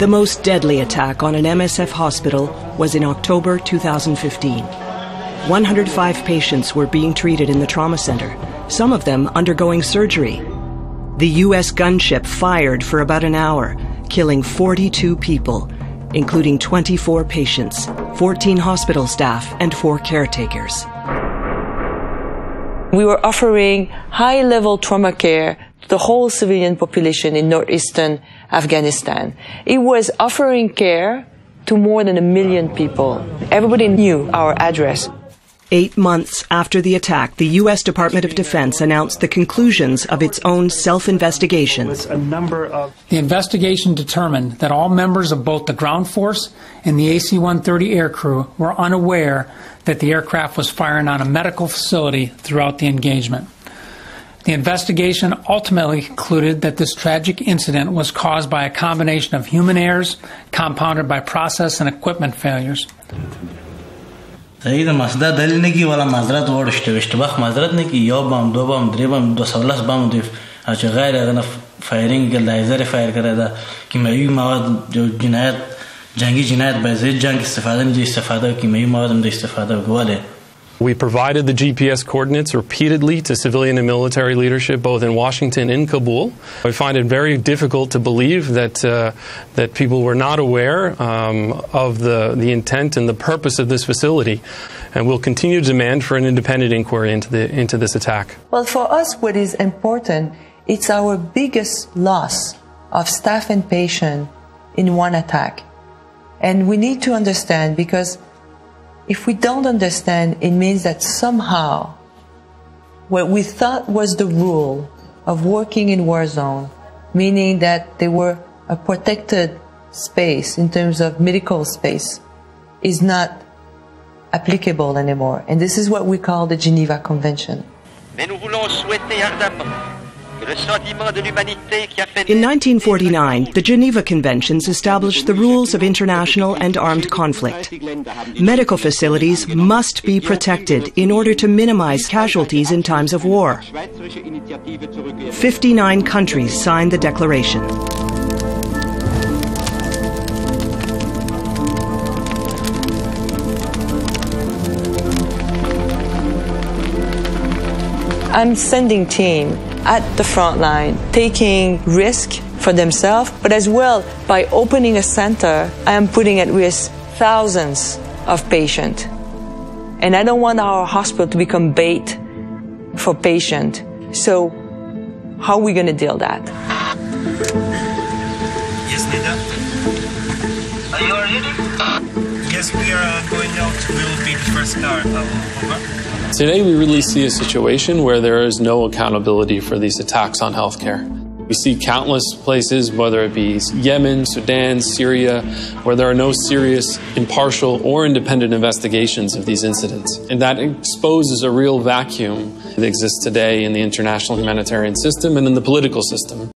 The most deadly attack on an MSF hospital was in October 2015. 105 patients were being treated in the trauma center, some of them undergoing surgery. The U.S. gunship fired for about an hour, killing 42 people, including 24 patients, 14 hospital staff, and 4 caretakers. We were offering high-level trauma care to the whole civilian population in northeastern Afghanistan. It was offering care to more than 1 million people. Everybody knew our address. 8 months after the attack, the U.S. Department of Defense announced the conclusions of its own self-investigation. The investigation determined that all members of both the ground force and the AC-130 aircrew were unaware that the aircraft was firing on a medical facility throughout the engagement. The investigation ultimately concluded that this tragic incident was caused by a combination of human errors compounded by process and equipment failures. صحیح مسئله دلیل نگی ولی معذرت وارشته اشتباه معذرت نگی یا بام دو بام دری بام 217 بام دیف اچ غیر اگر فایرینگ که لیزر فایر کرده کیمیایی مواد جو جنایت جنگی جنایت به ضد جنگ استفاده می استفاده کیمیایی مواد هم استفاده گواله. We provided the GPS coordinates repeatedly to civilian and military leadership, both in Washington and Kabul. I find it very difficult to believe that people were not aware of the intent and the purpose of this facility, and we'll continue to demand for an independent inquiry into this attack. Well, for us, what is important, it's our biggest loss of staff and patient in one attack, and we need to understand, because if we don't understand, it means that somehow what we thought was the rule of working in war zone, meaning that they were a protected space in terms of medical space, is not applicable anymore. And this is what we call the Geneva Convention. In 1949, the Geneva Conventions established the rules of international and armed conflict. Medical facilities must be protected in order to minimize casualties in times of war. 59 countries signed the declaration. I'm sending team at the front line, taking risk for themselves, but as well, by opening a center, I am putting at risk thousands of patients. And I don't want our hospital to become bait for patients. So how are we going to deal with that? Yes, Nida. Are you ready? Yes, we are going out. We will be the first car. Over. Today, we really see a situation where there is no accountability for these attacks on healthcare. We see countless places, whether it be Yemen, Sudan, Syria, where there are no serious, impartial, or independent investigations of these incidents. And that exposes a real vacuum that exists today in the international humanitarian system and in the political system.